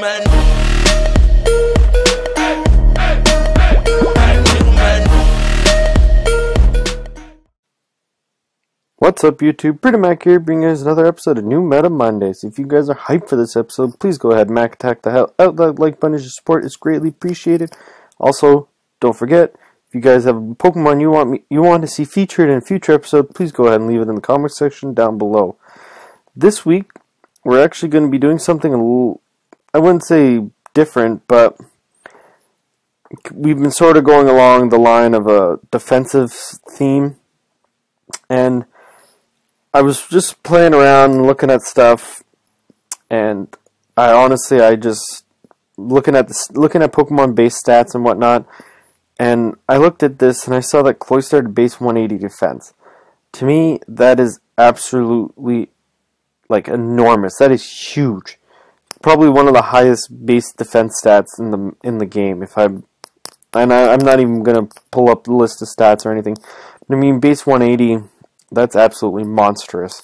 What's up, YouTube? Pretty Mac here, bringing you guys another episode of New Meta Mondays. If you guys are hyped for this episode, please go ahead, Mac attack the hell out that like button. Your support is greatly appreciated. Also, don't forget, if you guys have a Pokemon you want to see featured in a future episode, please go ahead and leave it in the comment section down below. This week, we're actually going to be doing something a little, I wouldn't say different, but we've been sort of going along the line of a defensive theme, and I was just playing around and looking at stuff, and I just looking at Pokemon base stats and whatnot, and I looked at this and I saw that Cloyster had base 180 defense. To me, that is absolutely like enormous. That is huge. Probably one of the highest base defense stats in the game. I'm not even gonna pull up the list of stats or anything. I mean, base 180. That's absolutely monstrous.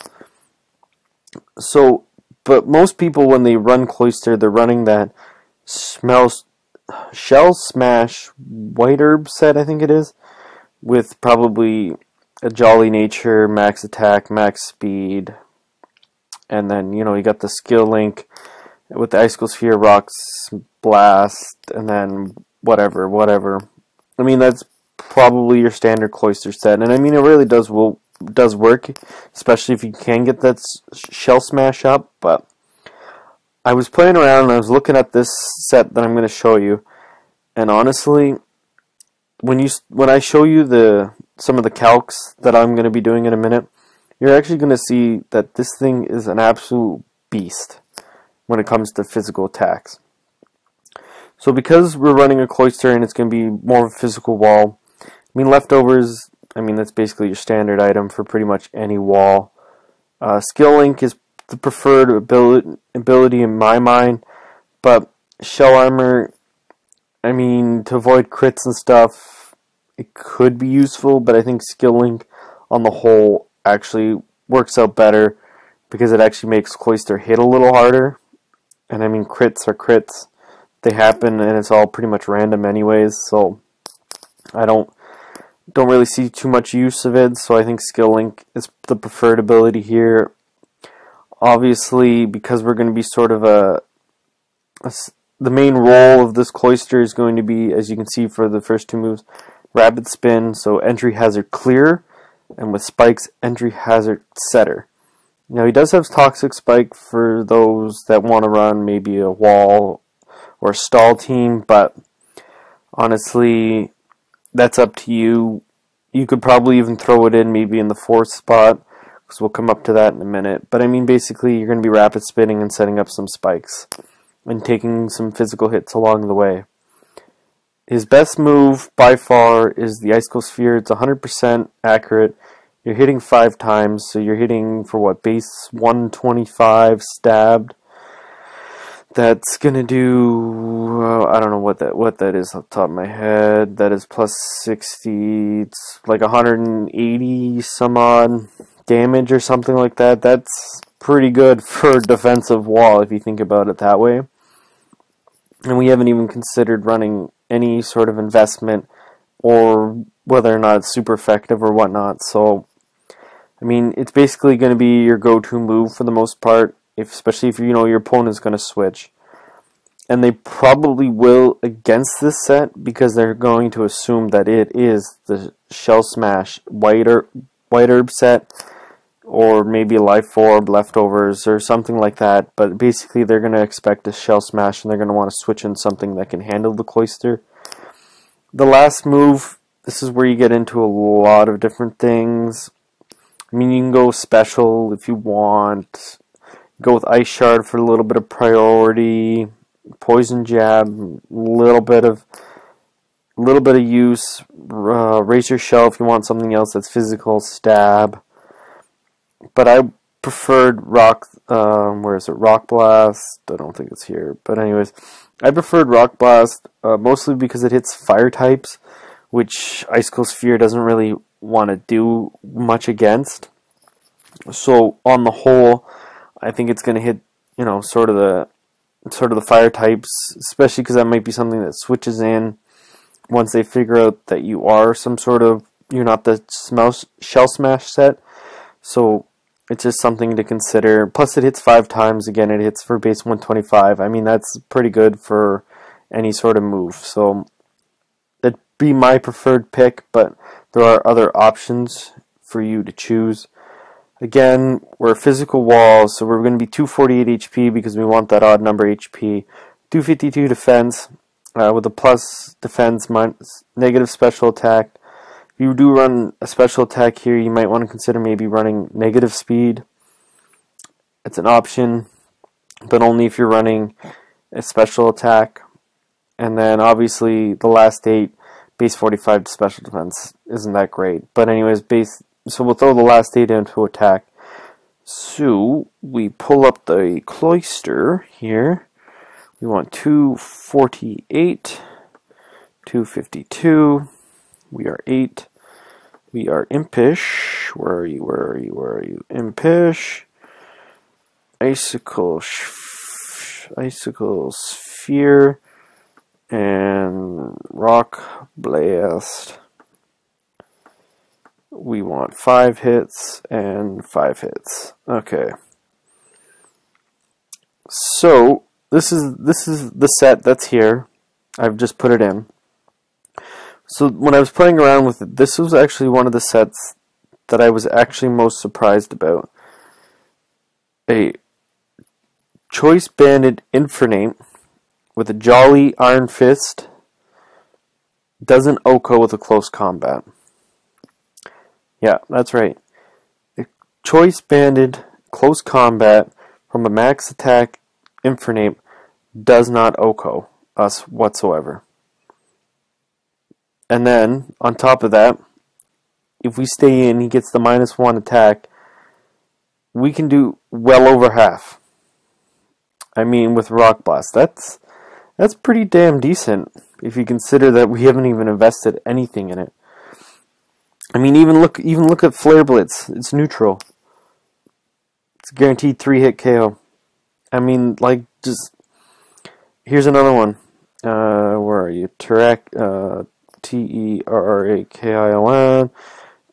So, but most people, when they run Cloyster, they're running that Shell Smash White Herb set, I think it is, with probably a Jolly Nature, max attack, max speed, and then, you know, you got the skill link with the Icicle Sphere, Rocks, Blast, and then whatever. I mean, that's probably your standard Cloyster set, and I mean, it really does work, especially if you can get that Shell Smash up. But I was playing around and I was looking at this set that I'm going to show you, and honestly, when I show you some of the calcs that I'm going to be doing in a minute, you're actually going to see that this thing is an absolute beast when it comes to physical attacks. So because we're running a Cloyster and it's going to be more of a physical wall, I mean, leftovers, I mean, that's basically your standard item for pretty much any wall. Skill Link is the preferred ability in my mind, but Shell Armor, I mean, to avoid crits and stuff, it could be useful, but I think Skill Link on the whole actually works out better because it actually makes Cloyster hit a little harder. And I mean, crits are crits. They happen, and it's all pretty much random anyways, so I don't really see too much use of it, so I think Skill Link is the preferred ability here. Obviously, because we're going to be sort of the main role of this Cloyster is going to be, as you can see for the first two moves, Rapid Spin, so Entry Hazard Clear, and with Spikes, Entry Hazard Setter. Now, he does have Toxic Spike for those that want to run maybe a wall or a stall team, but honestly, that's up to you. You could probably even throw it in maybe in the fourth spot, because we'll come up to that in a minute. But I mean, basically, you're going to be rapid spinning and setting up some spikes and taking some physical hits along the way. His best move by far is the Icicle Sphere. It's 100% accurate. You're hitting 5 times, so you're hitting for what, base 125 stabbed. That's gonna do, I don't know what that is off the top of my head. That is plus 60. It's like 180 some odd damage or something like that. That's pretty good for a defensive wall if you think about it that way. And we haven't even considered running any sort of investment or whether or not it's super effective or whatnot. So, I mean, it's basically going to be your go-to move for the most part, especially if you know your opponent's going to switch. And they probably will against this set because they're going to assume that it is the Shell Smash White Herb set, or maybe a Life Orb, Leftovers, or something like that. But basically they're going to expect a Shell Smash and they're going to want to switch in something that can handle the Cloyster. The last move, this is where you get into a lot of different things. I mean, you can go special if you want. Go with Ice Shard for a little bit of priority. Poison Jab, little bit of use. Razor Shell if you want something else that's physical. Stab. But I preferred Rock. Where is it? Rock Blast. I don't think it's here. But anyways, I preferred Rock Blast mostly because it hits fire types, which Icicle Sphere doesn't really want to do much against. So on the whole, I think it's going to hit, you know, sort of sort of the fire types, especially because that might be something that switches in once they figure out that you are some sort of, you're not the shell smash set. So it's just something to consider. Plus it hits 5 times. Again, it hits for base 125. I mean, that's pretty good for any sort of move. So that'd be my preferred pick, but there are other options for you to choose. Again, we're physical walls, so we're going to be 248 HP because we want that odd number HP. 252 defense with a plus defense, minus negative special attack. If you do run a special attack here, you might want to consider maybe running negative speed. It's an option, but only if you're running a special attack. And then obviously the last 8, base 45 to special defense isn't that great. But anyways, so we'll throw the last 8 into attack. So we pull up the cloister here. We want 248, 252. We are 8. We are impish. Where are you? Where are you? Where are you? Impish. Icicle sphere. And rock blast. We want 5 hits and 5 hits. Okay. So this is the set that's here. I've just put it in. So when I was playing around with it, this was actually one of the sets that I was actually most surprised about. A Choice Banded Infernate with a Jolly Iron Fist doesn't OHKO with a close combat. Yeah, that's right. A Choice Banded Close Combat from a max attack Infernate does not OHKO us whatsoever. And then, on top of that, if we stay in, he gets the -1 attack. We can do well over half. I mean, with Rock Blast, that's pretty damn decent if you consider that we haven't even invested anything in it. I mean, even look at Flare Blitz. It's neutral. It's a guaranteed 3-hit KO. I mean, like, just here's another one. Where are you? Terrakion.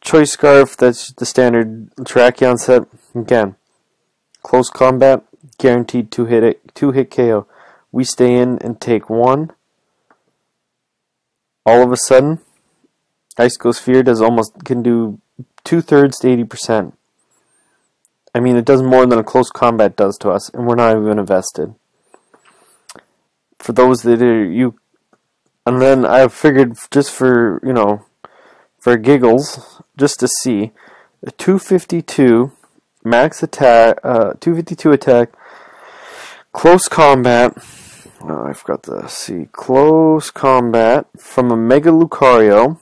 Choice Scarf. That's the standard Terrakion set. Again, close combat, guaranteed 2-hit KO. We stay in and take 1. All of a sudden, Icicle Sphere can do 2/3 to 80%. I mean, it does more than a close combat does to us, and we're not even invested. For those that are and then I figured just for for giggles, just to see, a 252 max attack, 252 attack, close combat. Oh, I forgot to see close combat from a Mega Lucario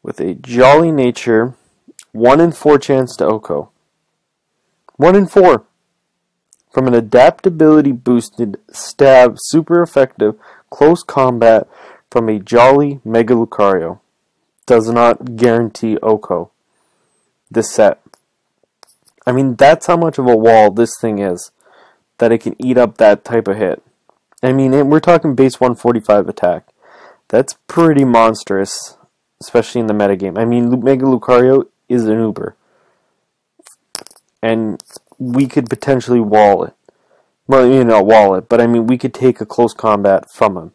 with a Jolly Nature, 1 in 4 chance to OHKO. 1 in 4. From an adaptability boosted stab, super effective close combat from a Jolly Mega Lucario. Does not guarantee OHKO. This set. I mean, that's how much of a wall this thing is, that it can eat up that type of hit. I mean, we're talking base 145 attack. That's pretty monstrous, especially in the metagame. I mean, Mega Lucario is an Uber. And we could potentially wall it. Well, wall it, but I mean, we could take a close combat from him.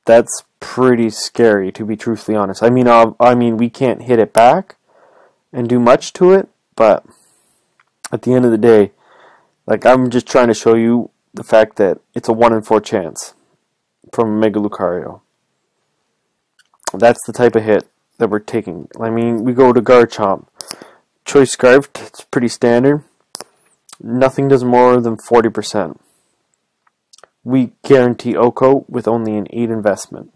That's pretty scary, to be truthfully honest. I mean, we can't hit it back and do much to it, but at the end of the day, like, I'm just trying to show you the fact that it's a 1 in 4 chance from Mega Lucario. That's the type of hit that we're taking. I mean, we go to Garchomp. Choice Scarf, it's pretty standard. Nothing does more than 40%. We guarantee OHKO with only an 8 investment.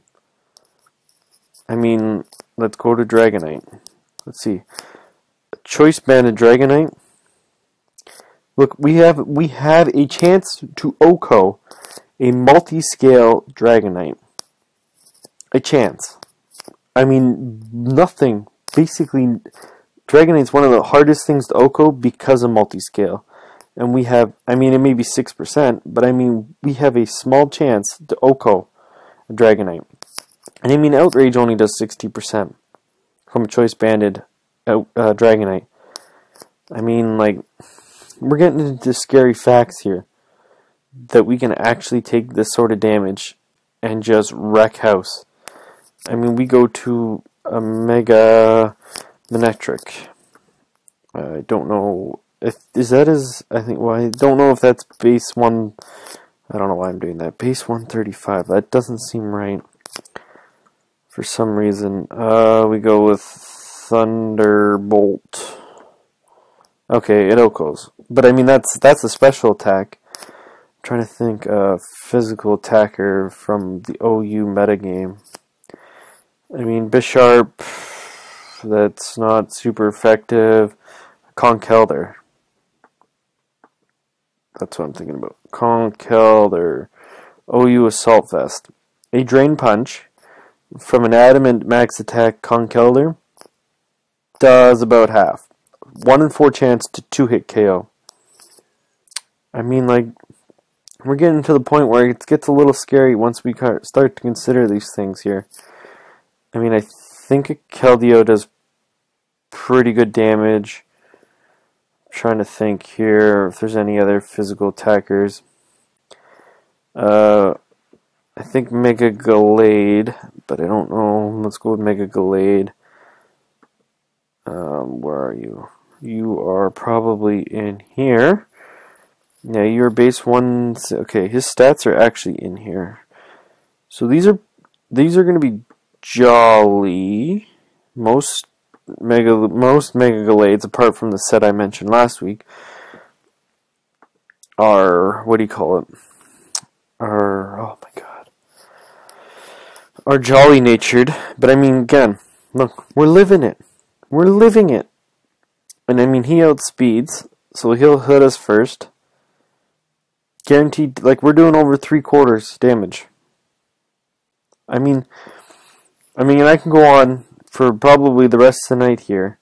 I mean, let's go to Dragonite. Let's see. Choice Banded Dragonite. Look, we have a chance to OHKO a multi-scale Dragonite. A chance. I mean, nothing. Basically, Dragonite's one of the hardest things to OHKO because of multi-scale. and we have, I mean, it may be 6%, but I mean, we have a small chance to OHKO a Dragonite. And I mean, Outrage only does 60% from a Choice Banded Dragonite. I mean, like, we're getting into scary facts here, that we can actually take this sort of damage and just wreck house. I mean, we go to a Mega Manectric. I don't know if I think. Well, I don't know if that's base 1. I don't know why I'm doing that. Base 135. That doesn't seem right for some reason. We go with Thunderbolt. Okay, it OHKOs. But I mean, that's a special attack. I'm trying to think physical attacker from the OU metagame. I mean, Bisharp, that's not super effective. Conkeldurr. That's what I'm thinking about. Conkeldurr. OU Assault Vest. A Drain Punch from an Adamant Max Attack Conkeldurr does about half. 1 in 4 chance to 2-hit KO. I mean, like, we're getting to the point where it gets a little scary once we start to consider these things here. I mean, I think a Keldeo does pretty good damage. I'm trying to think here if there's any other physical attackers. I think Mega Gallade, but I don't know. Let's go with Mega Gallade. Where are you? You are probably in here. Yeah, you're base 1. Okay, his stats are actually in here. So these are going to be jolly. Most Mega Gallades, apart from the set I mentioned last week, are, what do you call it? Oh my god. Are jolly natured. But I mean, again, look, we're living it. We're living it. And I mean, he outspeeds, so he'll hit us first. Guaranteed, like, we're doing over 3/4 damage. I mean, and I can go on for probably the rest of the night here,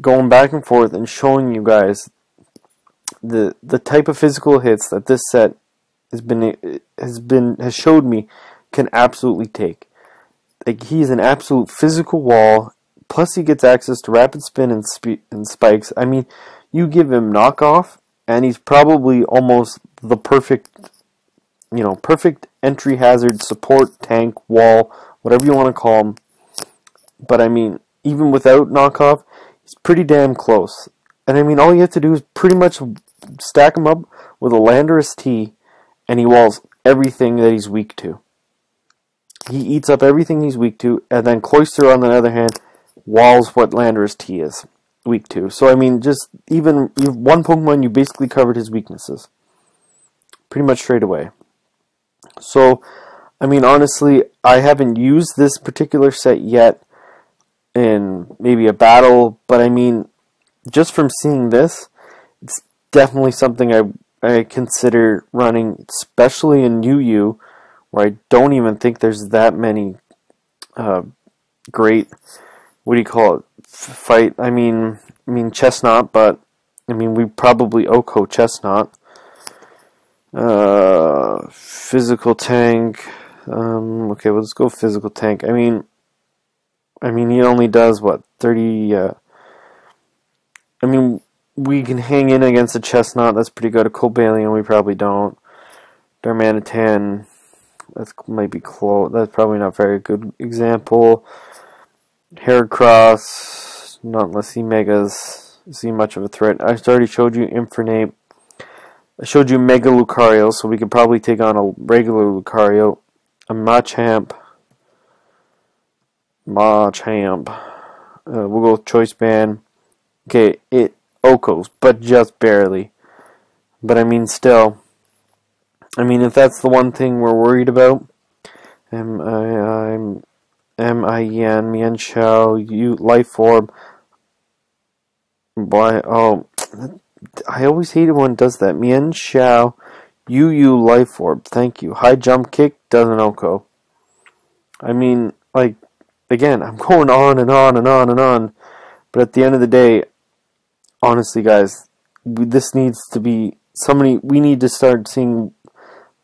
going back and forth and showing you guys the type of physical hits that this set has showed me can absolutely take. Like, he's an absolute physical wall. Plus, he gets access to rapid spin and spikes. I mean, you give him knockoff, and he's probably almost the perfect, perfect entry hazard, support, tank, wall, whatever you want to call him. But I mean, even without knockoff, he's pretty damn close. And I mean, all you have to do is pretty much stack him up with a Landorus T, and he walls everything that he's weak to. He eats up everything he's weak to, and then Cloyster, on the other hand, walls what Landorus T is weak to. So I mean, just even one Pokemon, you basically covered his weaknesses pretty much straight away. So I mean, honestly, I haven't used this particular set yet in maybe a battle, but I mean, just from seeing this, it's definitely something I consider running, especially in UU, where I don't even think there's that many great, what do you call it, fight. I mean Chestnut, but I mean, we probably OHKO Chestnut. Physical tank. Okay, let's go physical tank. I mean, he only does what, 30. I mean, we can hang in against a Chestnut. That's pretty good. A Cobalion, we probably don't. Darmanitan, that might be close. That's probably not a very good example. Heracross, not unless he megas see much of a threat. I already showed you Infernape. I showed you Mega Lucario, so we could probably take on a regular Lucario. A Machamp. We'll go with Choice Band. Okay, it OHKOs, but just barely. But I mean, still. I mean, if that's the one thing we're worried about, Mienshao, Life Orb. Boy, oh, I always hate it when it does that. Mienshao, UU Life Orb. Thank you. High Jump Kick doesn't OHKO. I mean, like, again, I'm going on and on and on and on, but at the end of the day, honestly, guys, this needs to be somebody. We need to start seeing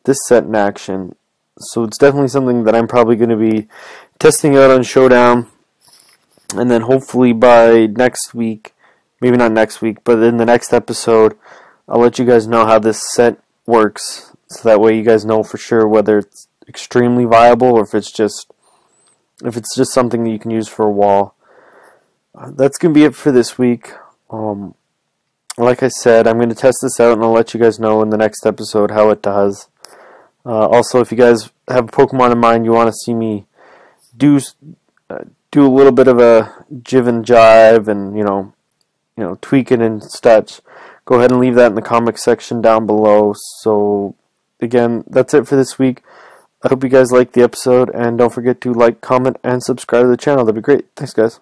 this set in action. So it's definitely something that I'm probably going to be testing out on Showdown, and then hopefully by next week, maybe not next week, but in the next episode, I'll let you guys know how this set works, so that way you guys know for sure whether it's extremely viable or if it's just something that you can use for a wall. That's going to be it for this week. Like I said, I'm going to test this out and I'll let you guys know in the next episode how it does. Also, if you guys have a Pokemon in mind you want to see me do a little bit of a jiv and jive and tweak it and such, go ahead and leave that in the comment section down below. So again, that's it for this week. I hope you guys liked the episode, and don't forget to like, comment, and subscribe to the channel. That'd be great. Thanks, guys.